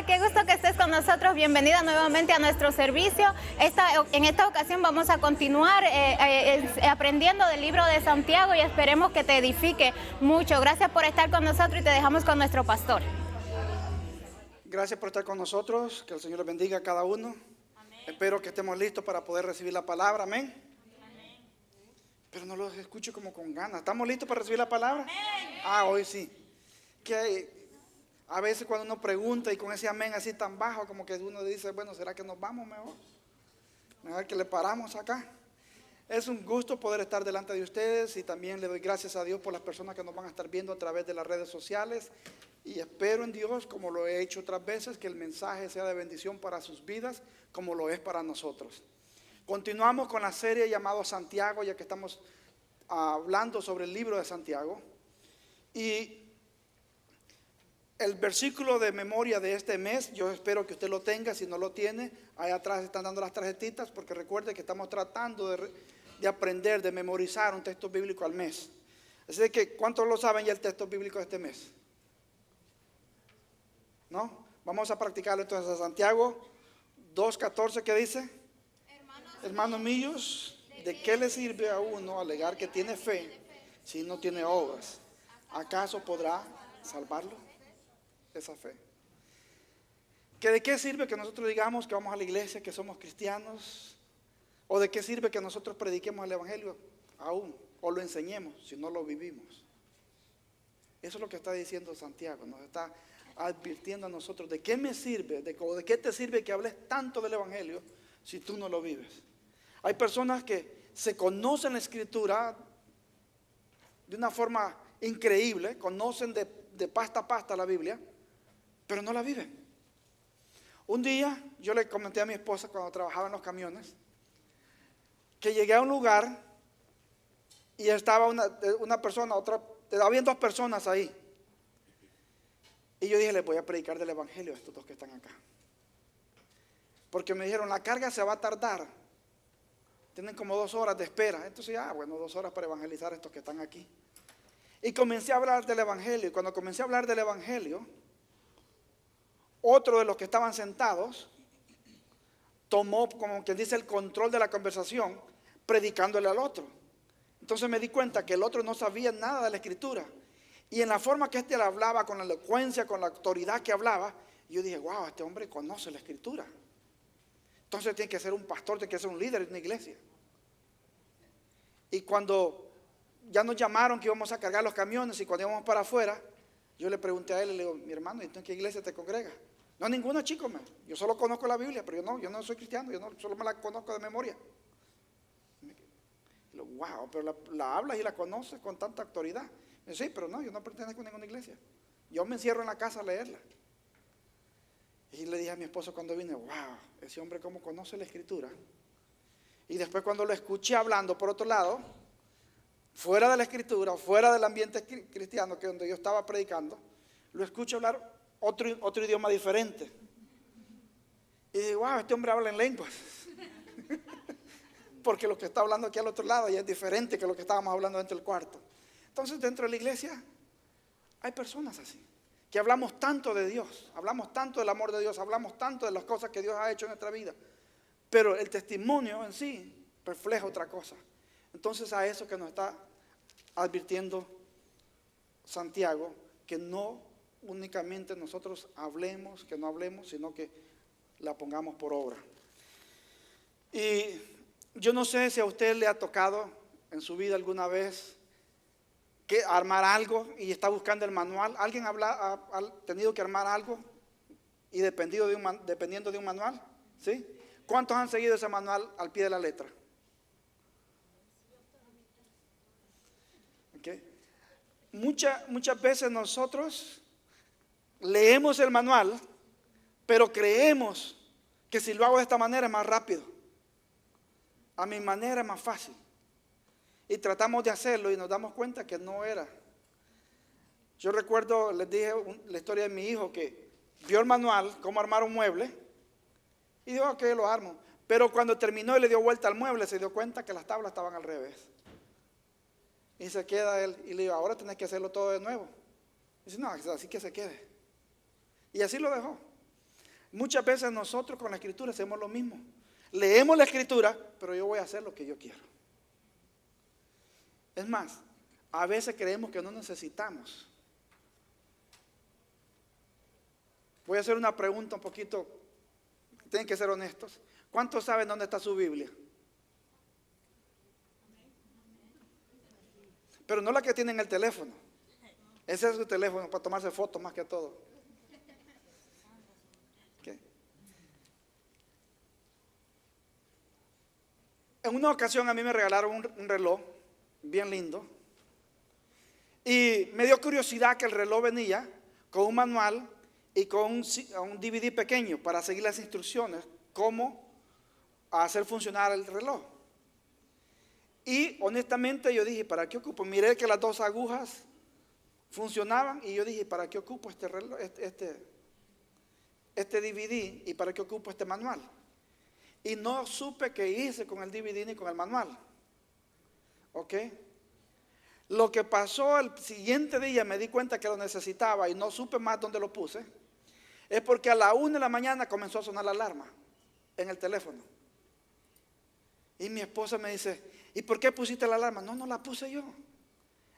Hola, qué gusto que estés con nosotros. Bienvenida nuevamente a nuestro servicio. En esta ocasión vamos a continuar aprendiendo del libro de Santiago y esperemos que te edifique mucho. Gracias por estar con nosotros y te dejamos con nuestro pastor. Gracias por estar con nosotros. Que el Señor les bendiga a cada uno. Amén. Espero que estemos listos para poder recibir la palabra. Amén. Amén. Pero no los escucho como con ganas. ¿Estamos listos para recibir la palabra? Amén. Hoy sí. Que a veces cuando uno pregunta y con ese amén así tan bajo, como que uno dice, bueno, ¿será que nos vamos mejor? Mejor que le paramos acá. Es un gusto poder estar delante de ustedes y también le doy gracias a Dios por las personas que nos van a estar viendo a través de las redes sociales. Y espero en Dios, como lo he hecho otras veces, que el mensaje sea de bendición para sus vidas, como lo es para nosotros. Continuamos con la serie llamada Santiago, ya que estamos hablando sobre el libro de Santiago. Y el versículo de memoria de este mes, yo espero que usted lo tenga. Si no lo tiene, ahí atrás están dando las tarjetitas, porque recuerde que estamos tratando de aprender, de memorizar un texto bíblico al mes. Así que, ¿cuántos lo saben ya el texto bíblico de este mes? ¿No? Vamos a practicarlo entonces a Santiago 2:14, ¿qué dice? Hermanos míos, ¿de qué le sirve a uno alegar que tiene fe si no tiene obras? ¿Acaso podrá salvarlo esa fe? ¿Que de qué sirve que nosotros digamos que vamos a la iglesia, que somos cristianos? ¿O de qué sirve que nosotros prediquemos el evangelio aún? O lo enseñemos si no lo vivimos. Eso es lo que está diciendo Santiago. Nos está advirtiendo a nosotros: ¿de qué me sirve? ¿De qué te sirve que hables tanto del evangelio si tú no lo vives? Hay personas que se conocen la escritura de una forma increíble, conocen de pasta a pasta la Biblia, pero no la viven. Un día yo le comenté a mi esposa, cuando trabajaba en los camiones, que llegué a un lugar y estaba una persona, habían dos personas ahí. Y yo dije, les voy a predicar del evangelio a estos dos que están acá. Porque me dijeron, la carga se va a tardar. Tienen como 2 horas de espera. Entonces, 2 horas para evangelizar a estos que están aquí. Y comencé a hablar del evangelio. Y cuando comencé a hablar del evangelio, otro de los que estaban sentados tomó, como quien dice, el control de la conversación, predicándole al otro. Entonces me di cuenta que el otro no sabía nada de la escritura. Y en la forma que le hablaba, con la elocuencia, con la autoridad que hablaba, yo dije, wow, este hombre conoce la escritura. Entonces tiene que ser un pastor, tiene que ser un líder de una iglesia. Y cuando ya nos llamaron que íbamos a cargar los camiones y cuando íbamos para afuera, yo le pregunté a él, le digo, mi hermano, ¿y tú en qué iglesia te congregas? No, ninguna, chico, yo solo conozco la Biblia, pero yo no soy cristiano, solo me la conozco de memoria. Y digo, wow, pero la hablas y la conoces con tanta autoridad. Y digo, sí, pero no, yo no pertenezco a ninguna iglesia. Yo me encierro en la casa a leerla. Y le dije a mi esposo cuando vine, wow, ese hombre cómo conoce la escritura. Y después cuando lo escuché hablando por otro lado, fuera de la escritura, fuera del ambiente cristiano, que donde yo estaba predicando, lo escucho hablar otro idioma diferente. Y digo, wow, este hombre habla en lenguas. Porque lo que está hablando aquí al otro lado ya es diferente que lo que estábamos hablando dentro del cuarto. Entonces dentro de la iglesia hay personas así, que hablamos tanto de Dios, hablamos tanto del amor de Dios, hablamos tanto de las cosas que Dios ha hecho en nuestra vida, pero el testimonio en sí refleja otra cosa. Entonces a eso que nos está advirtiendo Santiago, que no únicamente nosotros hablemos, que no hablemos, sino que la pongamos por obra. Y yo no sé si a usted le ha tocado en su vida alguna vez que armar algo y está buscando el manual. ¿Alguien ha tenido que armar algo y dependiendo de un manual? ¿Sí? ¿Cuántos han seguido ese manual al pie de la letra? Okay. Muchas veces nosotros leemos el manual, pero creemos que si lo hago de esta manera es más rápido. A mi manera es más fácil. Y tratamos de hacerlo y nos damos cuenta que no era. Yo recuerdo, les dije la historia de mi hijo que vio el manual, cómo armar un mueble, y dijo, ok, lo armo. Pero cuando terminó y le dio vuelta al mueble, se dio cuenta que las tablas estaban al revés. Y se queda él, y le digo, ahora tenés que hacerlo todo de nuevo. Y dice, no, así que se quede. Y así lo dejó. Muchas veces nosotros con la escritura hacemos lo mismo. Leemos la escritura, pero yo voy a hacer lo que yo quiero. Es más, a veces creemos que no necesitamos. Voy a hacer una pregunta un poquito, tienen que ser honestos. ¿Cuántos saben dónde está su Biblia? Pero no la que tiene en el teléfono. Ese es su teléfono para tomarse fotos más que todo. ¿Qué? En una ocasión a mí me regalaron un reloj bien lindo. Y me dio curiosidad que el reloj venía con un manual y con un DVD pequeño para seguir las instrucciones, cómo hacer funcionar el reloj. Y honestamente yo dije, ¿para qué ocupo? Miré que las dos agujas funcionaban y yo dije, ¿para qué ocupo este reloj, este DVD y para qué ocupo este manual? Y no supe qué hice con el DVD ni con el manual. ¿Ok? Lo que pasó el siguiente día, me di cuenta que lo necesitaba y no supe más dónde lo puse, es porque a la 1 de la mañana comenzó a sonar la alarma en el teléfono. Y mi esposa me dice, ¿y por qué pusiste la alarma? No, no la puse yo.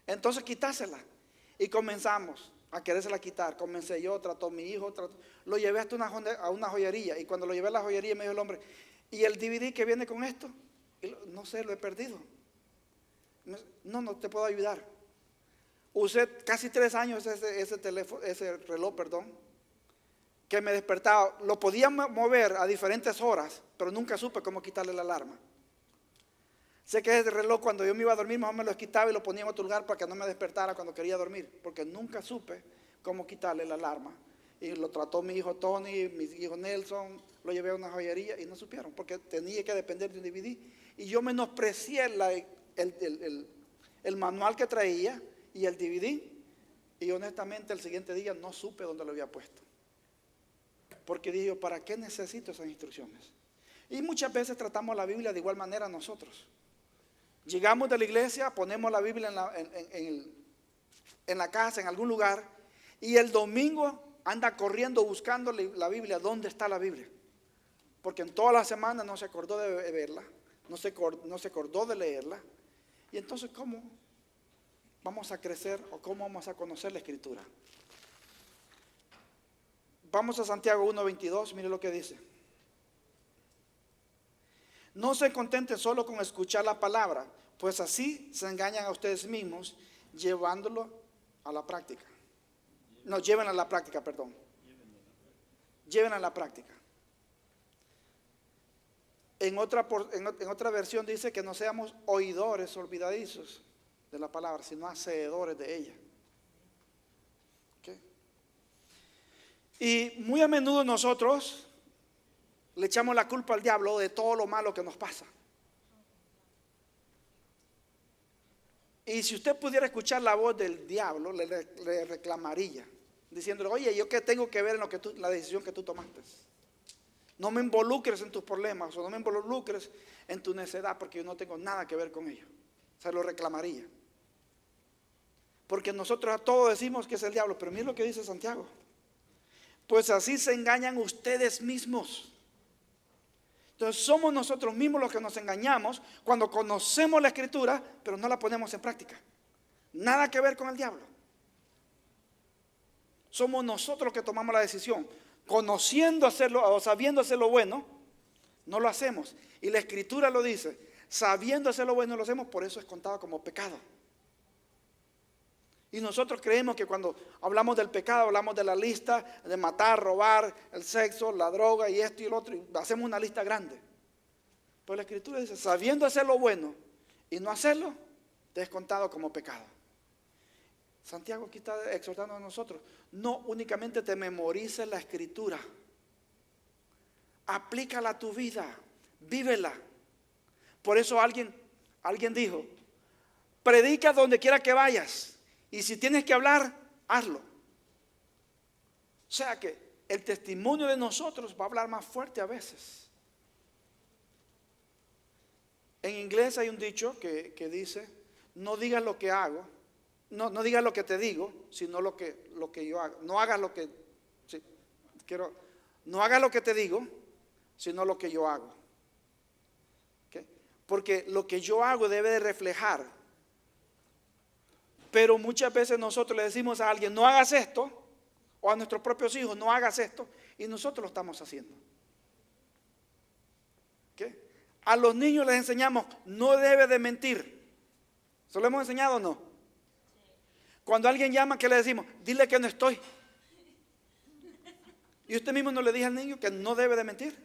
Entonces quitásela. Y comenzamos a querérsela quitar. Comencé yo, trató mi hijo, lo llevé hasta a una joyería. Y cuando lo llevé a la joyería me dijo el hombre, ¿y el DVD que viene con esto? No sé, lo he perdido. No te puedo ayudar. Usé casi 3 años ese reloj, que me despertaba. Lo podía mover a diferentes horas, pero nunca supe cómo quitarle la alarma. Sé que ese reloj cuando yo me iba a dormir, mejor me lo quitaba y lo ponía en otro lugar para que no me despertara cuando quería dormir, porque nunca supe cómo quitarle la alarma. Y lo trató mi hijo Tony, mi hijo Nelson, lo llevé a una joyería y no supieron, porque tenía que depender de un DVD. Y yo menosprecié el manual que traía y el DVD, y honestamente el siguiente día no supe dónde lo había puesto. Porque dije yo, ¿para qué necesito esas instrucciones? Y muchas veces tratamos la Biblia de igual manera nosotros. Llegamos de la iglesia, ponemos la Biblia en la casa, en algún lugar, y el domingo anda corriendo buscando la Biblia. ¿Dónde está la Biblia? Porque en toda la semana no se acordó de verla, no se acordó de leerla. Y entonces, ¿cómo vamos a crecer o cómo vamos a conocer la Escritura? Vamos a Santiago 1:22, mire lo que dice. No se contenten solo con escuchar la palabra, pues así se engañan a ustedes mismos, llevándolo a la práctica. No, lleven a la práctica, perdón. Lleven a la práctica. En otra versión dice que no seamos oidores olvidadizos de la palabra, sino hacedores de ella. ¿Okay? Y muy a menudo nosotros le echamos la culpa al diablo de todo lo malo que nos pasa. Y si usted pudiera escuchar la voz del diablo, le reclamaría, diciéndole, oye, ¿yo qué tengo que ver en la decisión que tú tomaste? No me involucres en tus problemas o no me involucres en tu necedad, porque yo no tengo nada que ver con ello. Se lo reclamaría. Porque nosotros a todos decimos que es el diablo, pero mira lo que dice Santiago. Pues así se engañan ustedes mismos. Entonces somos nosotros mismos los que nos engañamos cuando conocemos la Escritura, pero no la ponemos en práctica. Nada que ver con el diablo. Somos nosotros los que tomamos la decisión. Conociendo hacerlo o sabiendo hacer lo bueno, no lo hacemos. Y la Escritura lo dice, sabiendo hacer lo bueno lo hacemos, por eso es contado como pecado. Y nosotros creemos que cuando hablamos del pecado, hablamos de la lista de matar, robar, el sexo, la droga y esto y lo otro, y hacemos una lista grande. Pero la Escritura dice, sabiendo hacer lo bueno y no hacerlo, te es contado como pecado. Santiago aquí está exhortando a nosotros, no únicamente te memorices la Escritura, aplícala a tu vida, vívela. Por eso alguien dijo, predica donde quiera que vayas. Y si tienes que hablar, hazlo. O sea que el testimonio de nosotros va a hablar más fuerte a veces. En inglés hay un dicho que dice, no digas lo que hago, no digas lo que te digo, sino lo que yo hago. No hagas lo que, no hagas lo que te digo, sino lo que yo hago. ¿Okay? Porque lo que yo hago debe de reflejar. Pero muchas veces nosotros le decimos a alguien, no hagas esto, o a nuestros propios hijos, no hagas esto, y nosotros lo estamos haciendo. ¿Okay? A los niños les enseñamos, no debe de mentir. ¿Se lo hemos enseñado o no? Cuando alguien llama, ¿qué le decimos? Dile que no estoy. Y usted mismo no le dice al niño que no debe de mentir.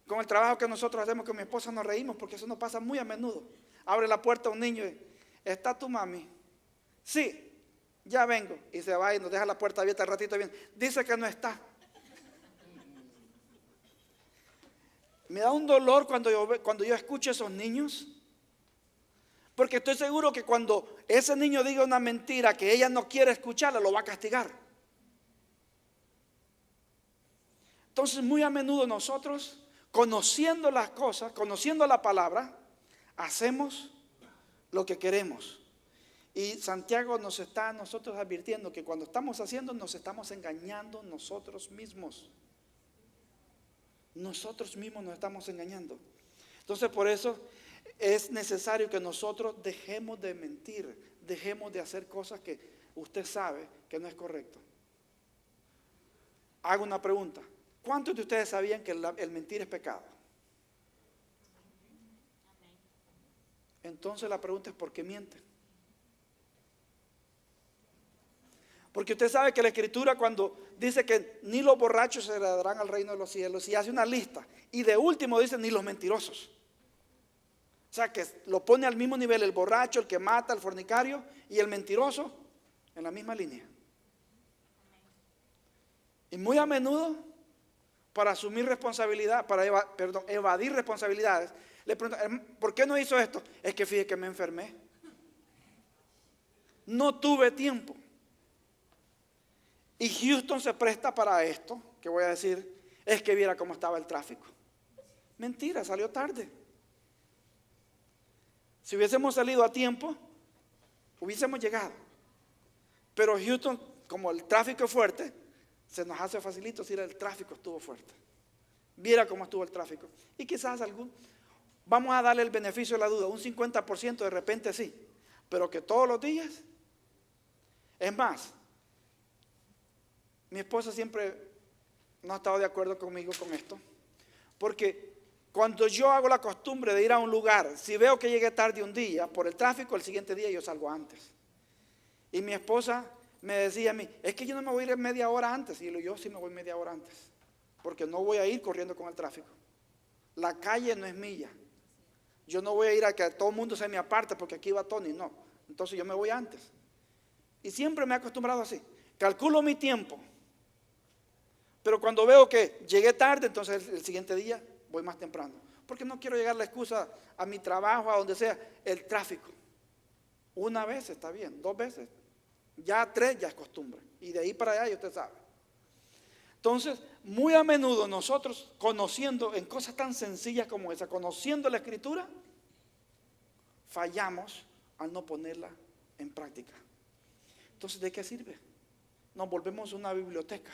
Con el trabajo que nosotros hacemos con mi esposa nos reímos porque eso nos pasa muy a menudo. Abre la puerta a un niño y, ¿está tu mami? Sí, ya vengo. Y se va y nos deja la puerta abierta el ratito bien. Dice que no está. Me da un dolor cuando yo escucho a esos niños. Porque estoy seguro que cuando ese niño diga una mentira que ella no quiere escucharla, lo va a castigar. Entonces, muy a menudo nosotros, conociendo las cosas, conociendo la palabra, hacemos lo que queremos. Y Santiago nos está a nosotros advirtiendo que cuando estamos haciendo, nos estamos engañando nosotros mismos. Nosotros mismos nos estamos engañando. Entonces, por eso es necesario que nosotros dejemos de mentir, dejemos de hacer cosas que usted sabe que no es correcto. Hago una pregunta. ¿Cuántos de ustedes sabían que el mentir es pecado? Entonces la pregunta es, ¿por qué mienten? Porque usted sabe que la Escritura, cuando dice que ni los borrachos se heredarán al reino de los cielos, y hace una lista, y de último dice ni los mentirosos. O sea que lo pone al mismo nivel el borracho, el que mata, el fornicario y el mentiroso en la misma línea. Y muy a menudo, para asumir responsabilidad, evadir responsabilidades, le preguntan, ¿por qué no hizo esto? Es que fíjate que me enfermé. No tuve tiempo. Y Houston se presta para esto, que voy a decir, es que viera cómo estaba el tráfico. Mentira, salió tarde. Si hubiésemos salido a tiempo, hubiésemos llegado. Pero Houston, como el tráfico es fuerte, se nos hace facilito decir el tráfico estuvo fuerte. Viera cómo estuvo el tráfico. Y quizás vamos a darle el beneficio de la duda, un 50% de repente sí, pero que todos los días. Es más, mi esposa siempre no ha estado de acuerdo conmigo con esto, porque cuando yo hago la costumbre de ir a un lugar, si veo que llegué tarde un día por el tráfico, el siguiente día yo salgo antes. Y mi esposa me decía a mí, es que yo no me voy a ir media hora antes. Y yo sí me voy media hora antes, porque no voy a ir corriendo con el tráfico. La calle no es mía. Yo no voy a ir a que todo el mundo se me aparte porque aquí va Tony, no. Entonces yo me voy antes. Y siempre me he acostumbrado así. Calculo mi tiempo. Pero cuando veo que llegué tarde, entonces el siguiente día voy más temprano. Porque no quiero llegar la excusa a mi trabajo, a donde sea, el tráfico. Una vez está bien, 2 veces. Ya 3 ya es costumbre. Y de ahí para allá ya usted sabe. Entonces, muy a menudo nosotros conociendo en cosas tan sencillas como esa, conociendo la Escritura, fallamos al no ponerla en práctica. Entonces, ¿de qué sirve? Nos volvemos una biblioteca.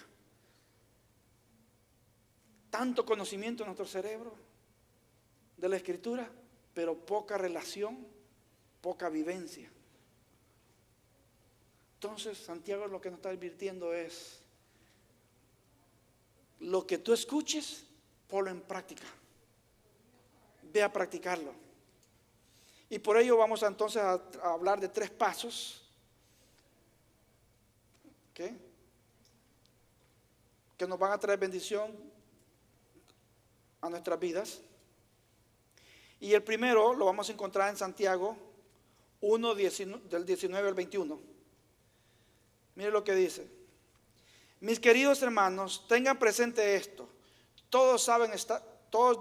Tanto conocimiento en nuestro cerebro de la Escritura, pero poca relación, poca vivencia. Entonces, Santiago lo que nos está advirtiendo es, lo que tú escuches, ponlo en práctica. Ve a practicarlo. Y por ello vamos entonces a hablar de 3 pasos. ¿Okay? Que nos van a traer bendición a nuestras vidas. Y el primero lo vamos a encontrar en Santiago 1, del 19 al 21. Mire lo que dice. Mis queridos hermanos, tengan presente esto. Todos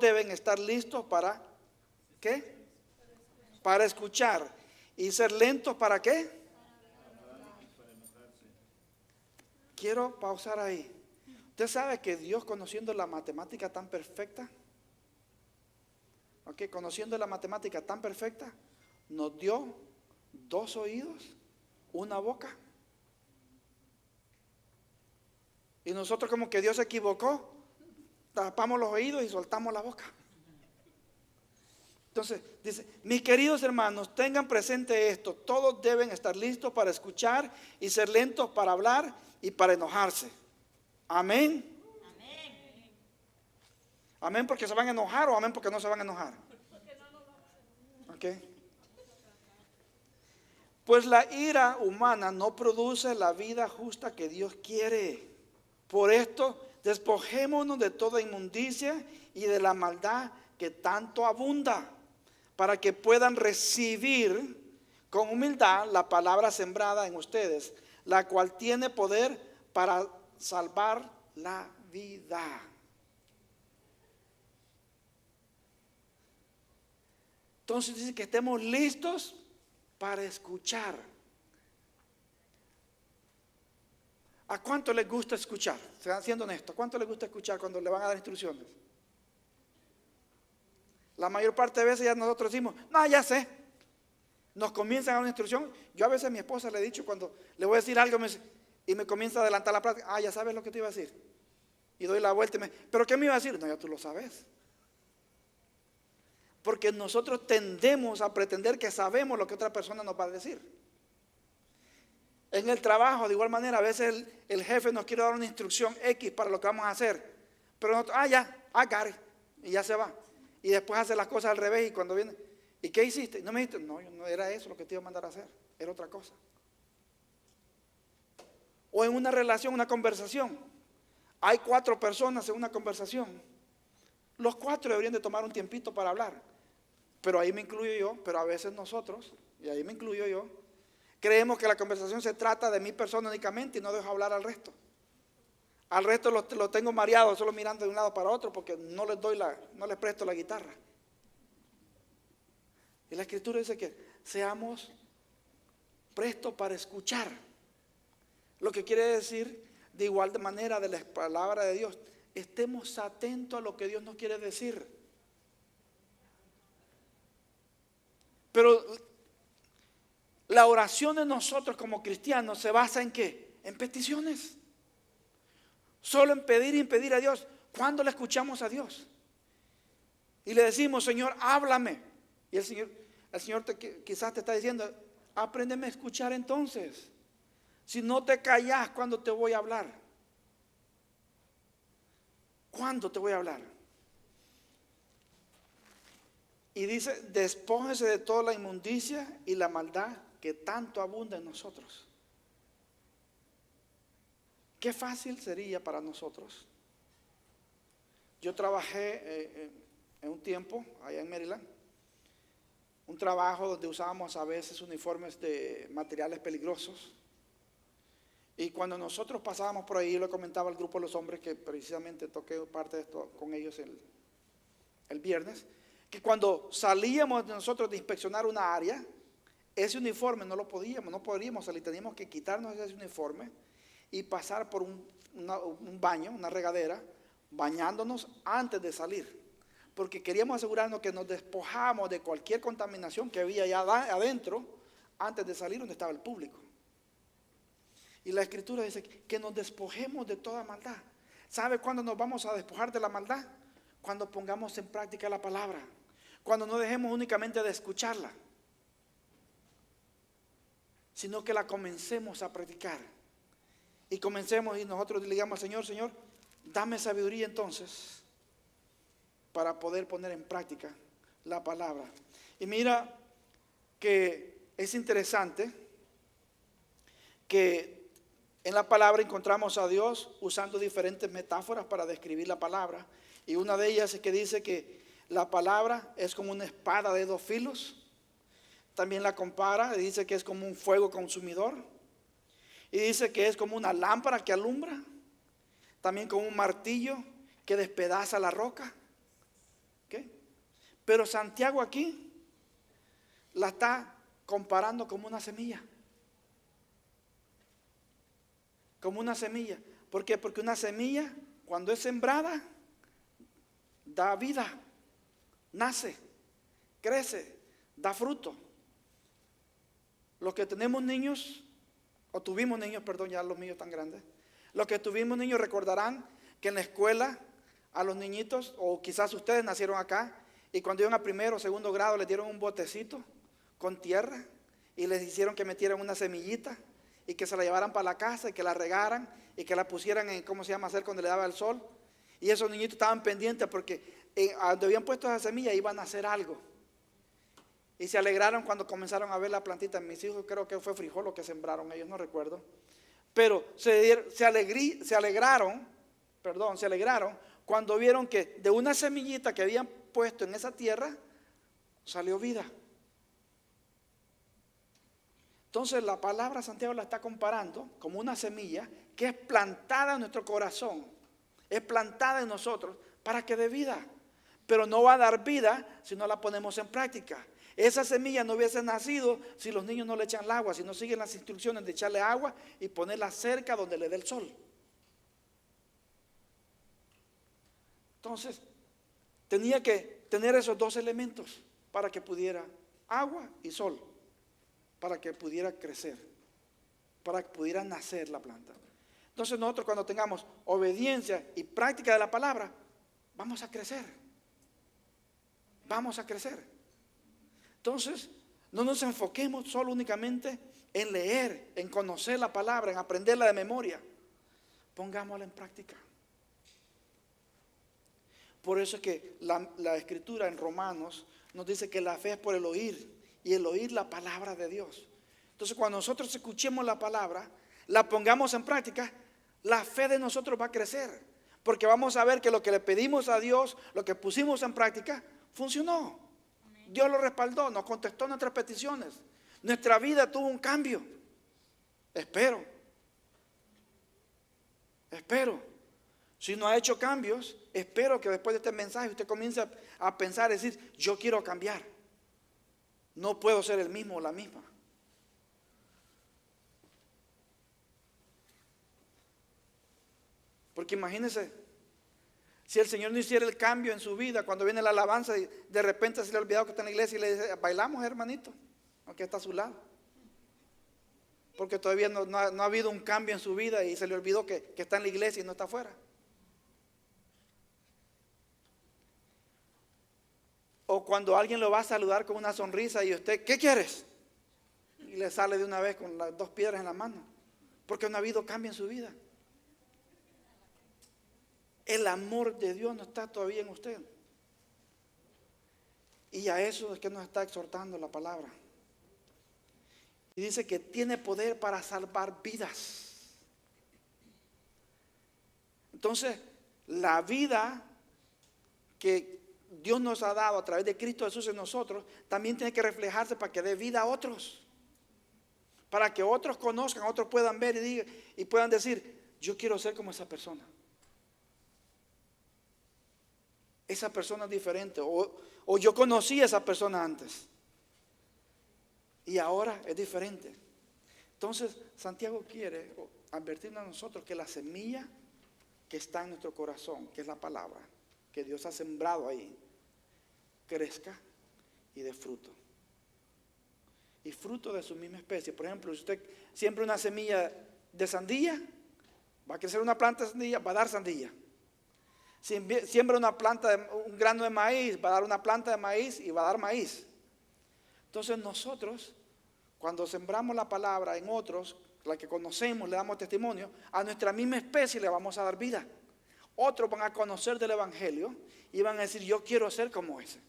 deben estar listos para ¿qué? Para escuchar. Y ser lentos para ¿qué? Quiero pausar ahí. ¿Usted sabe que Dios, conociendo la matemática tan perfecta, conociendo la matemática tan perfecta, nos dio 2 oídos, 1 boca? Y nosotros como que Dios se equivocó, tapamos los oídos y soltamos la boca. Entonces dice, mis queridos hermanos, tengan presente esto: todos deben estar listos para escuchar y ser lentos para hablar y para enojarse. Amén. Amén porque se van a enojar, o amén porque no se van a enojar. Ok. Pues la ira humana no produce la vida justa que Dios quiere. Por esto, despojémonos de toda inmundicia y de la maldad que tanto abunda, para que puedan recibir con humildad la palabra sembrada en ustedes, la cual tiene poder para salvar la vida. Entonces dice que estemos listos para escuchar. ¿A cuánto les gusta escuchar? Sean siendo honestos, ¿a cuánto les gusta escuchar cuando le van a dar instrucciones? La mayor parte de veces ya nosotros decimos, no, ya sé. Nos comienzan a dar una instrucción. Yo a veces a mi esposa le he dicho, cuando le voy a decir algo y me comienza a adelantar la plática, ya sabes lo que te iba a decir. Y doy la vuelta y ¿pero qué me iba a decir? No, ya tú lo sabes. Porque nosotros tendemos a pretender que sabemos lo que otra persona nos va a decir. En el trabajo, de igual manera, a veces el jefe nos quiere dar una instrucción X para lo que vamos a hacer. Pero nosotros, got it, y ya se va. Y después hace las cosas al revés y cuando viene, ¿y qué hiciste? No me dijiste, no era eso lo que te iba a mandar a hacer, era otra cosa. O en una relación, una conversación. Hay 4 personas en una conversación. Los 4 deberían de tomar un tiempito para hablar. Pero ahí me incluyo yo, pero a veces nosotros, y ahí me incluyo yo, creemos que la conversación se trata de mi persona únicamente y no dejo hablar al resto. Al resto lo tengo mareado, solo mirando de un lado para otro porque no les presto la guitarra. Y la Escritura dice que seamos prestos para escuchar. Lo que quiere decir, de igual manera, de la palabra de Dios, estemos atentos a lo que Dios nos quiere decir. Pero la oración de nosotros como cristianos se basa ¿en qué? En peticiones. Solo en pedir y en pedir a Dios. ¿Cuándo le escuchamos a Dios? Y le decimos, Señor, háblame. Y el Señor quizás te está diciendo, apréndeme a escuchar entonces. Si no te callas, ¿cuándo te voy a hablar? ¿Cuándo te voy a hablar? Y dice, despójese de toda la inmundicia y la maldad que tanto abunda en nosotros. Qué fácil sería para nosotros. Yo trabajé en un tiempo allá en Maryland, un trabajo donde usábamos a veces uniformes de materiales peligrosos. Y cuando nosotros pasábamos por ahí, yo le comentaba al grupo de los hombres que precisamente toqué parte de esto con ellos el viernes, que cuando salíamos nosotros de inspeccionar una área, ese uniforme no podríamos salir, teníamos que quitarnos ese uniforme y pasar por un baño, una regadera, bañándonos antes de salir, porque queríamos asegurarnos que nos despojamos de cualquier contaminación que había allá adentro antes de salir donde estaba el público. Y la Escritura dice que nos despojemos de toda maldad. ¿Sabe cuándo nos vamos a despojar de la maldad? Cuando pongamos en práctica la palabra, cuando no dejemos únicamente de escucharla, sino que la comencemos a practicar. Y comencemos y nosotros le digamos al Señor, dame sabiduría entonces para poder poner en práctica la palabra. Y mira que es interesante que en la palabra encontramos a Dios usando diferentes metáforas para describir la palabra. Y una de ellas es que dice que la palabra es como una espada de 2 filos. También la compara y dice que es como un fuego consumidor. Y dice que es como una lámpara que alumbra. También como un martillo que despedaza la roca. ¿Okay? Pero Santiago aquí la está comparando como una semilla. Como una semilla. ¿Por qué? Porque una semilla, cuando es sembrada, da vida, nace, crece, da fruto. Los que tenemos niños, o tuvimos niños, perdón, ya los míos están grandes. Los que tuvimos niños recordarán que en la escuela a los niñitos, o quizás ustedes nacieron acá, y cuando iban a primero o segundo grado les dieron un botecito con tierra y les hicieron que metieran una semillita y que se la llevaran para la casa y que la regaran y que la pusieran en, ¿cómo se llama?, hacer cuando le daba el sol. Y esos niñitos estaban pendientes porque donde habían puesto esa semilla iban a hacer algo. Y se alegraron cuando comenzaron a ver la plantita. Mis hijos creo que fue frijol lo que sembraron, ellos no recuerdo. Pero se alegraron cuando vieron que de una semillita que habían puesto en esa tierra salió vida. Entonces la palabra Santiago la está comparando como una semilla que es plantada en nuestro corazón, es plantada en nosotros para que dé vida, pero no va a dar vida si no la ponemos en práctica. Esa semilla no hubiese nacido si los niños no le echan el agua, si no siguen las instrucciones de echarle agua y ponerla cerca donde le dé el sol. Entonces, tenía que tener esos dos elementos para que pudiera agua y sol, para que pudiera crecer, para que pudiera nacer la planta. Entonces nosotros cuando tengamos obediencia y práctica de la palabra, vamos a crecer. Vamos a crecer. Entonces, no nos enfoquemos solo únicamente en leer, en conocer la palabra, en aprenderla de memoria. Pongámosla en práctica. Por eso es que la escritura en Romanos nos dice que la fe es por el oír y el oír la palabra de Dios. Entonces cuando nosotros escuchemos la palabra, la pongamos en práctica, la fe de nosotros va a crecer. Porque vamos a ver que lo que le pedimos a Dios, lo que pusimos en práctica, funcionó. Dios lo respaldó, nos contestó nuestras peticiones. Nuestra vida tuvo un cambio. Espero. Si no ha hecho cambios, espero que después de este mensaje usted comience a pensar, decir, yo quiero cambiar. No puedo ser el mismo o la misma. Porque imagínense, si el Señor no hiciera el cambio en su vida, cuando viene la alabanza y de repente se le ha olvidado que está en la iglesia y le dice, bailamos hermanito, aunque está a su lado. Porque todavía no ha habido un cambio en su vida y se le olvidó que está en la iglesia y no está afuera. O cuando alguien lo va a saludar con una sonrisa y usted, ¿qué quieres? Y le sale de una vez con las dos piedras en la mano. Porque no ha habido cambio en su vida. El amor de Dios no está todavía en usted. Y a eso es que nos está exhortando la palabra. Y dice que tiene poder para salvar vidas. Entonces, la vida que Dios nos ha dado a través de Cristo Jesús en nosotros, también tiene que reflejarse para que dé vida a otros. Para que otros conozcan, otros puedan ver y puedan decir, yo quiero ser como esa persona. Esa persona es diferente. O yo conocí a esa persona antes. Y ahora es diferente. Entonces, Santiago quiere advertirnos a nosotros que la semilla que está en nuestro corazón, que es la palabra, que Dios ha sembrado ahí, crezca y dé fruto. Y fruto de su misma especie. Por ejemplo, si usted siembra una semilla de sandía, va a crecer una planta de sandía, va a dar sandía. Si siembra una planta, un grano de maíz, va a dar una planta de maíz y va a dar maíz. Entonces nosotros, cuando sembramos la palabra en otros, la que conocemos, le damos testimonio, a nuestra misma especie le vamos a dar vida. Otros van a conocer del Evangelio y van a decir, yo quiero ser como ese.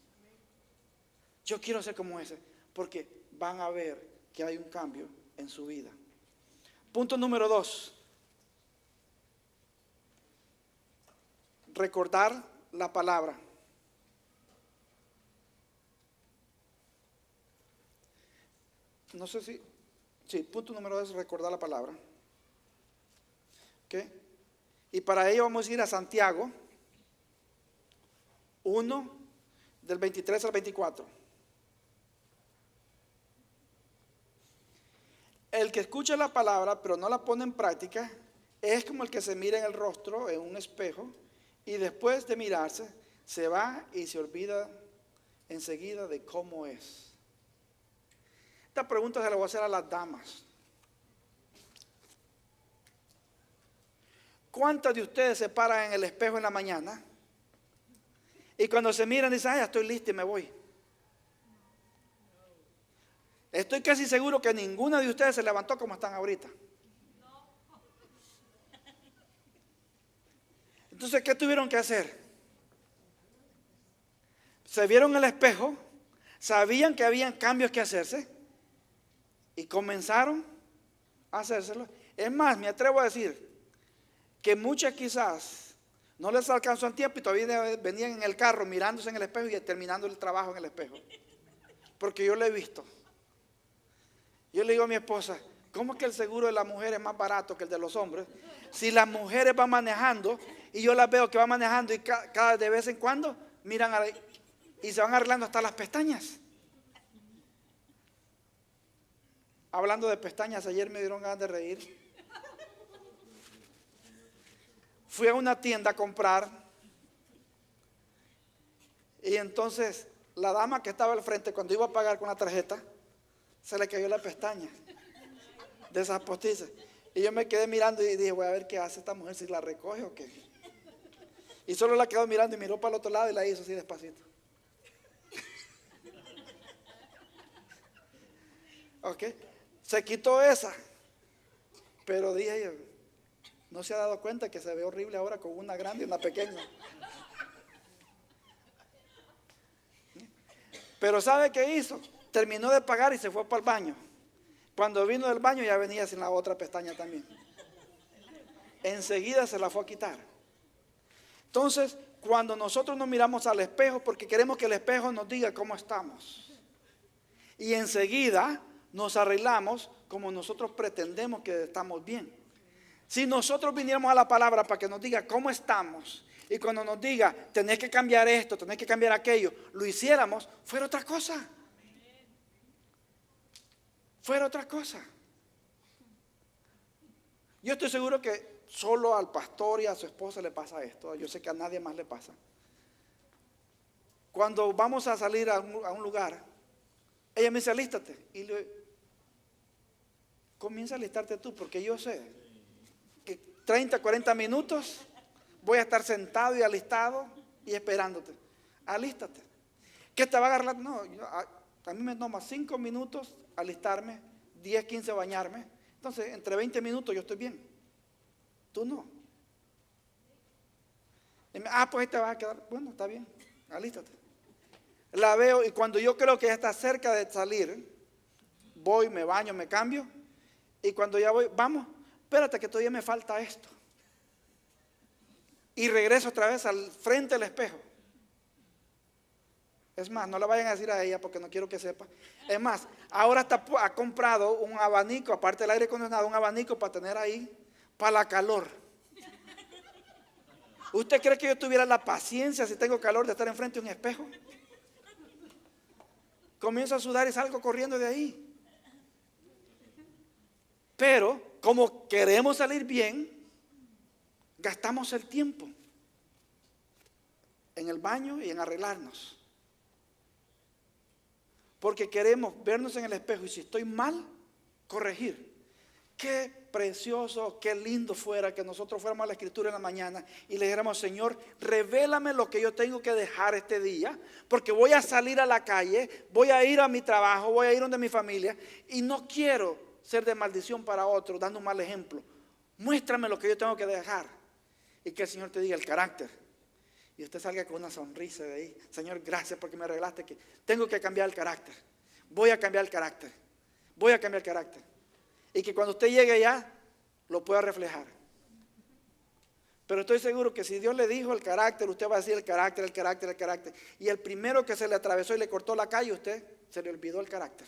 Yo quiero ser como ese. Porque van a ver que hay un cambio en su vida. Punto número 2. Recordar la palabra. No sé si... Sí, punto número 2 es recordar la palabra. ¿Ok? Y para ello vamos a ir a Santiago 1, del 23 al 24. El que escucha la palabra pero no la pone en práctica es como el que se mira en el rostro en un espejo y después de mirarse se va y se olvida enseguida de cómo es. Esta pregunta se la voy a hacer a las damas. ¿cuántos de ustedes se paran en el espejo en la mañana y cuando se miran dicen, ya estoy listo y me voy? Estoy casi seguro que ninguna de ustedes se levantó como están ahorita. Entonces, ¿qué tuvieron que hacer? Se vieron en el espejo, sabían que habían cambios que hacerse y comenzaron a hacérselo. Es más, me atrevo a decir que muchas quizás no les alcanzó el tiempo y todavía venían en el carro mirándose en el espejo y terminando el trabajo en el espejo. Porque yo lo he visto. Yo le digo a mi esposa, ¿cómo es que el seguro de la mujer es más barato que el de los hombres? Si las mujeres van manejando y yo las veo que van manejando y cada de vez en cuando miran y se van arreglando hasta las pestañas. Hablando de pestañas, ayer me dieron ganas de reír. Fui a una tienda a comprar y entonces la dama que estaba al frente, cuando iba a pagar con la tarjeta, se le cayó la pestaña de esas postizas. Y yo me quedé mirando y dije, voy a ver qué hace esta mujer, si la recoge o qué. Y solo la quedó mirando y miró para el otro lado y la hizo así despacito. Ok, se quitó esa. Pero dije yo, no se ha dado cuenta que se ve horrible ahora con una grande y una pequeña. Pero ¿sabe qué hizo? Terminó de pagar y se fue para el baño. Cuando vino del baño ya venía sin la otra pestaña también. Enseguida se la fue a quitar. Entonces, cuando nosotros nos miramos al espejo, porque queremos que el espejo nos diga cómo estamos. Y enseguida nos arreglamos como nosotros pretendemos que estamos bien. Si nosotros viniéramos a la palabra para que nos diga cómo estamos, y cuando nos diga, tenés que cambiar esto, tenés que cambiar aquello, lo hiciéramos, fuera otra cosa. Fuera otra cosa. Yo estoy seguro que solo al pastor y a su esposa le pasa esto. Yo sé que a nadie más le pasa. Cuando vamos a salir a un lugar, ella me dice, alístate. Y comienza a alistarte tú, porque yo sé que 30, 40 minutos voy a estar sentado y alistado y esperándote. Alístate. ¿Qué te va a agarrar? No, a mí me toma 5 minutos alistarme, 10, 15 bañarme. Entonces, entre 20 minutos yo estoy bien. Tú no. Pues ahí te vas a quedar. Bueno, está bien, alístate. La veo y cuando yo creo que ya está cerca de salir, voy, me baño, me cambio. Y cuando ya voy, vamos, espérate que todavía me falta esto. Y regreso otra vez al frente del espejo. Es más, no le vayan a decir a ella porque no quiero que sepa. Es más, ahora ha comprado un abanico, aparte del aire acondicionado, un abanico para tener ahí, para la calor. ¿Usted cree que yo tuviera la paciencia si tengo calor de estar enfrente de un espejo? Comienzo a sudar y salgo corriendo de ahí. Pero como queremos salir bien, gastamos el tiempo en el baño y en arreglarnos. Porque queremos vernos en el espejo y si estoy mal, corregir. Qué precioso, qué lindo fuera que nosotros fuéramos a la Escritura en la mañana y le dijéramos, Señor, revélame lo que yo tengo que dejar este día, porque voy a salir a la calle, voy a ir a mi trabajo, voy a ir donde mi familia y no quiero ser de maldición para otros, dando un mal ejemplo. Muéstrame lo que yo tengo que dejar y que el Señor te diga el carácter. Y usted salga con una sonrisa de ahí. Señor, gracias porque me regalaste que tengo que cambiar el carácter. Voy a cambiar el carácter. Voy a cambiar el carácter. Y que cuando usted llegue allá, lo pueda reflejar. Pero estoy seguro que si Dios le dijo el carácter, usted va a decir el carácter, el carácter, el carácter. Y el primero que se le atravesó y le cortó la calle, usted se le olvidó el carácter.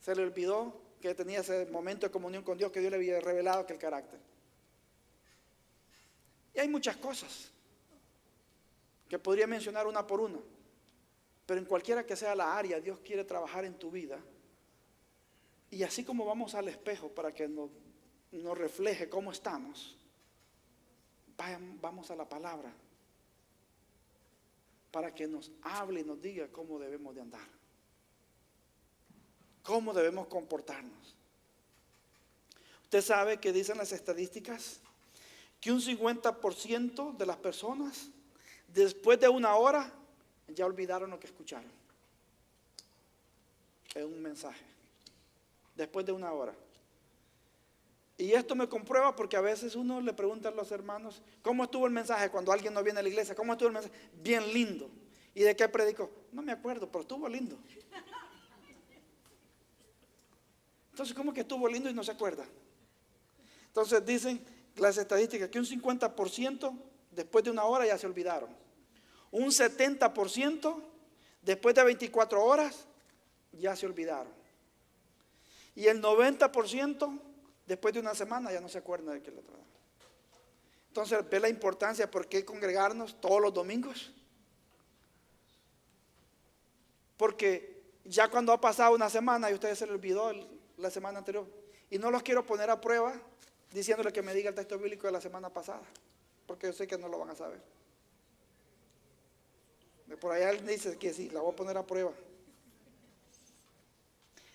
Se le olvidó que tenía ese momento de comunión con Dios que Dios le había revelado que el carácter. Y hay muchas cosas que podría mencionar una por una, pero en cualquiera que sea la área, Dios quiere trabajar en tu vida. Y así como vamos al espejo para que nos refleje cómo estamos, vamos a la palabra para que nos hable y nos diga cómo debemos de andar, cómo debemos comportarnos. Usted sabe que dicen las estadísticas que un 50% de las personas después de una hora ya olvidaron lo que escucharon en un mensaje. Después de una hora. Y esto me comprueba porque a veces uno le pregunta a los hermanos, ¿cómo estuvo el mensaje cuando alguien no viene a la iglesia? ¿Cómo estuvo el mensaje? Bien lindo. ¿Y de qué predicó? No me acuerdo, pero estuvo lindo. Entonces, ¿cómo que estuvo lindo y no se acuerda? Entonces dicen las estadísticas que un 50% después de una hora ya se olvidaron. Un 70% después de 24 horas ya se olvidaron. Y el 90% después de una semana ya no se acuerdan de qué le trataron. Entonces, ve la importancia de por qué congregarnos todos los domingos. Porque ya cuando ha pasado una semana y a ustedes se les olvidó la semana anterior. Y no los quiero poner a prueba diciéndole que me diga el texto bíblico de la semana pasada. Porque yo sé que no lo van a saber. Por allá él dice que sí, la voy a poner a prueba.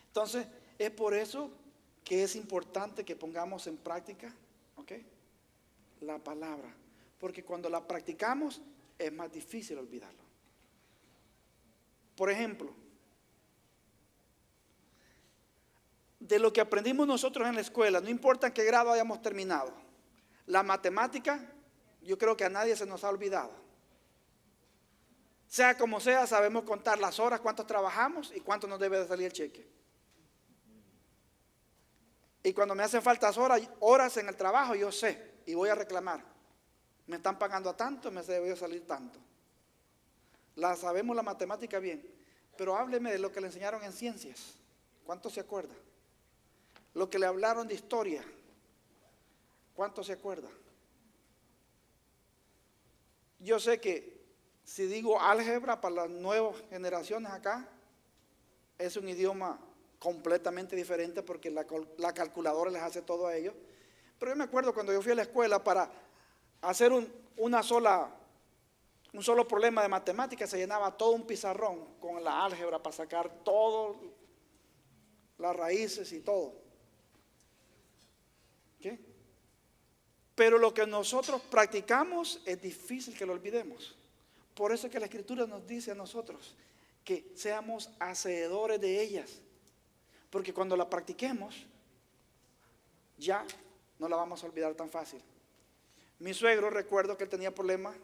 Entonces, es por eso que es importante que pongamos en práctica, ¿ok?, la palabra. Porque cuando la practicamos es más difícil olvidarlo. Por ejemplo, de lo que aprendimos nosotros en la escuela, no importa en qué grado hayamos terminado, la matemática, yo creo que a nadie se nos ha olvidado. Sea como sea, sabemos contar las horas, cuánto trabajamos y cuánto nos debe de salir el cheque. Y cuando me hacen falta horas en el trabajo, yo sé y voy a reclamar. Me están pagando a tanto, me debe salir tanto. Sabemos la matemática bien, pero hábleme de lo que le enseñaron en ciencias. ¿Cuánto se acuerda? Lo que le hablaron de historia. ¿Cuánto se acuerda? Yo sé que si digo álgebra para las nuevas generaciones acá, es un idioma completamente diferente porque la calculadora les hace todo a ellos. Pero yo me acuerdo cuando yo fui a la escuela para hacer un solo problema de matemáticas, se llenaba todo un pizarrón con la álgebra para sacar todo, las raíces y todo. ¿Qué? Pero lo que nosotros practicamos es difícil que lo olvidemos. Por eso es que la Escritura nos dice a nosotros que seamos hacedores de ellas. Porque cuando la practiquemos, ya no la vamos a olvidar tan fácil. Mi suegro, recuerdo que él tenía problemas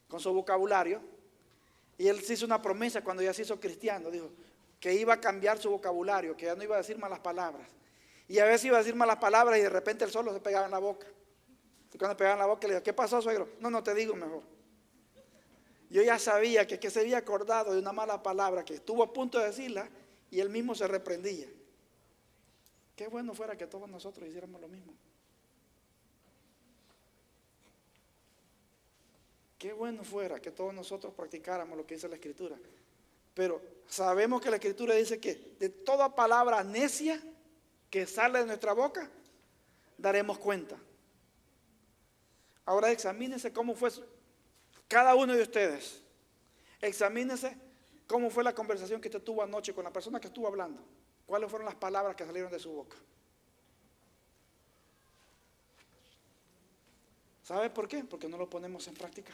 con su vocabulario. Y él se hizo una promesa cuando ya se hizo cristiano. Dijo que iba a cambiar su vocabulario, que ya no iba a decir malas palabras. Y a veces iba a decir malas palabras y de repente él solo se pegaba en la boca. Y cuando pegaba en la boca le dijo, ¿qué pasó, suegro? No te digo mejor. Yo ya sabía que se había acordado de una mala palabra que estuvo a punto de decirla y él mismo se reprendía. Qué bueno fuera que todos nosotros hiciéramos lo mismo. Qué bueno fuera que todos nosotros practicáramos lo que dice la Escritura. Pero sabemos que la Escritura dice que de toda palabra necia que sale de nuestra boca, daremos cuenta. Ahora examínense cómo fue cada uno de ustedes. Examínense cómo fue la conversación que usted tuvo anoche con la persona que estuvo hablando. ¿Cuáles fueron las palabras que salieron de su boca? ¿Sabe por qué? Porque no lo ponemos en práctica.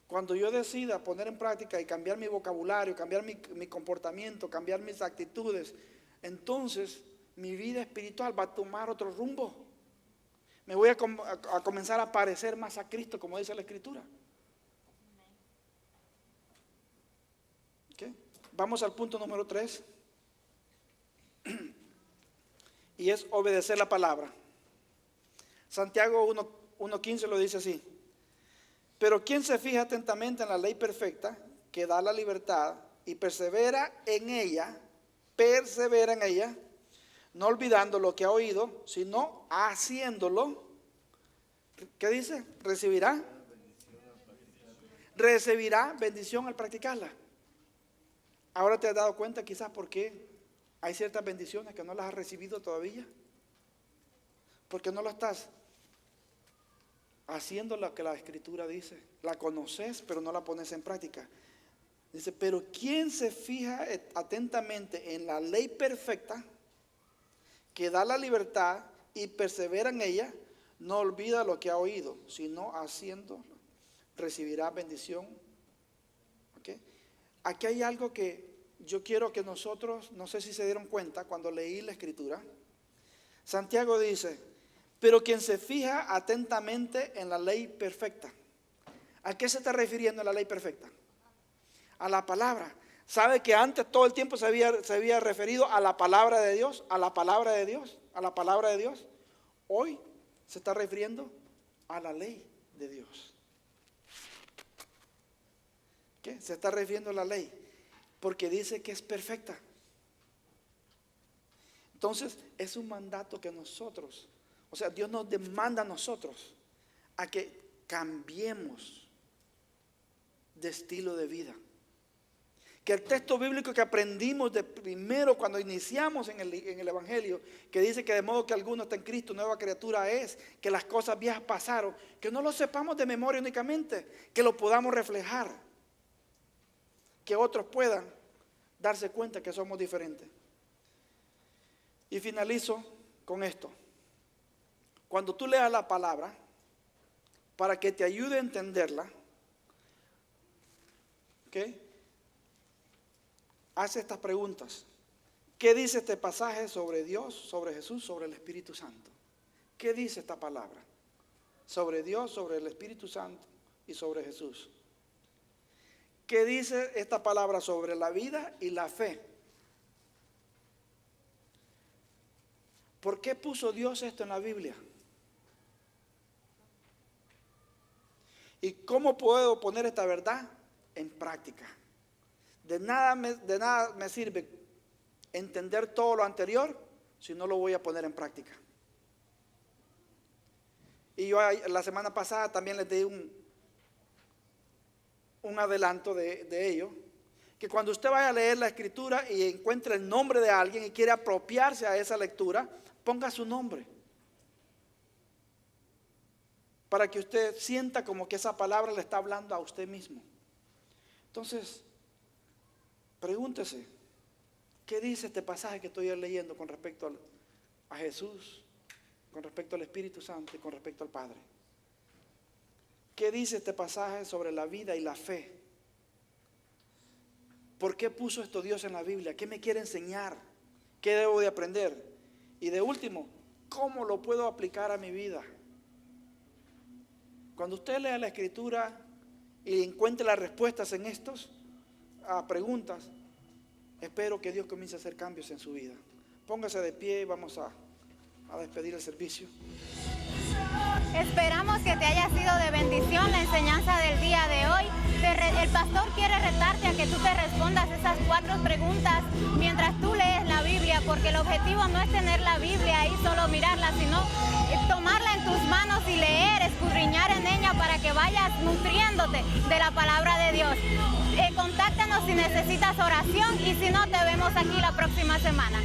Cuando yo decida poner en práctica y cambiar mi vocabulario, cambiar mi comportamiento, cambiar mis actitudes, entonces mi vida espiritual va a tomar otro rumbo. Me voy a comenzar a parecer más a Cristo, como dice la Escritura. ¿Okay? Vamos al punto número 3. Y es obedecer la palabra. Santiago 1:15 lo dice así. Pero quien se fija atentamente en la ley perfecta, que da la libertad, y persevera en ella, no olvidando lo que ha oído, sino haciéndolo. ¿Qué dice? Recibirá bendición al practicarla. Ahora te has dado cuenta quizás por qué hay ciertas bendiciones que no las has recibido todavía. Porque no lo estás haciendo lo que la Escritura dice. La conoces, pero no la pones en práctica. Dice, pero ¿quién se fija atentamente en la ley perfecta que da la libertad y persevera en ella, no olvida lo que ha oído, sino haciéndolo, recibirá bendición. ¿Okay? Aquí hay algo que yo quiero que nosotros, no sé si se dieron cuenta cuando leí la escritura. Santiago dice, pero quien se fija atentamente en la ley perfecta. ¿A qué se está refiriendo en la ley perfecta? A la palabra. ¿Sabe que antes todo el tiempo se había referido a la palabra de Dios? A la palabra de Dios, a la palabra de Dios. Hoy se está refiriendo a la ley de Dios. ¿Qué? Se está refiriendo a la ley, porque dice que es perfecta. Entonces es un mandato que nosotros, o sea, Dios nos demanda a nosotros a que cambiemos de estilo de vida. Que el texto bíblico que aprendimos de primero cuando iniciamos en el Evangelio, que dice que de modo que alguno está en Cristo, nueva criatura es, que las cosas viejas pasaron, que no lo sepamos de memoria únicamente, que lo podamos reflejar, que otros puedan darse cuenta que somos diferentes. Y finalizo con esto. Cuando tú leas la palabra, para que te ayude a entenderla, ¿ok? Haz estas preguntas. ¿Qué dice este pasaje sobre Dios, sobre Jesús, sobre el Espíritu Santo? ¿Qué dice esta palabra? Sobre Dios, sobre el Espíritu Santo y sobre Jesús. ¿Qué dice esta palabra sobre la vida y la fe? ¿Por qué puso Dios esto en la Biblia? ¿Y cómo puedo poner esta verdad en práctica? De nada me sirve entender todo lo anterior si no lo voy a poner en práctica. Y yo la semana pasada también les di un adelanto de ello, que cuando usted vaya a leer la escritura y encuentre el nombre de alguien y quiere apropiarse a esa lectura, ponga su nombre, para que usted sienta como que esa palabra le está hablando a usted mismo. Entonces, pregúntese, ¿qué dice este pasaje que estoy leyendo con respecto a Jesús, con respecto al Espíritu Santo y con respecto al Padre? ¿Qué dice este pasaje sobre la vida y la fe? ¿Por qué puso esto Dios en la Biblia? ¿Qué me quiere enseñar? ¿Qué debo de aprender? Y de último, ¿cómo lo puedo aplicar a mi vida? Cuando usted lea la escritura y encuentre las respuestas en estas preguntas, espero que Dios comience a hacer cambios en su vida. Póngase de pie y vamos a despedir el servicio. Esperamos que te haya sido de bendición la enseñanza del día de hoy. El pastor quiere retarte a que tú te respondas esas 4 preguntas mientras tú lees la Biblia, porque el objetivo no es tener la Biblia y solo mirarla, sino tomarla en tus manos y leer, escudriñar en ella para que vayas nutriéndote de la palabra de Dios. Contáctanos si necesitas oración y si no, te vemos aquí la próxima semana.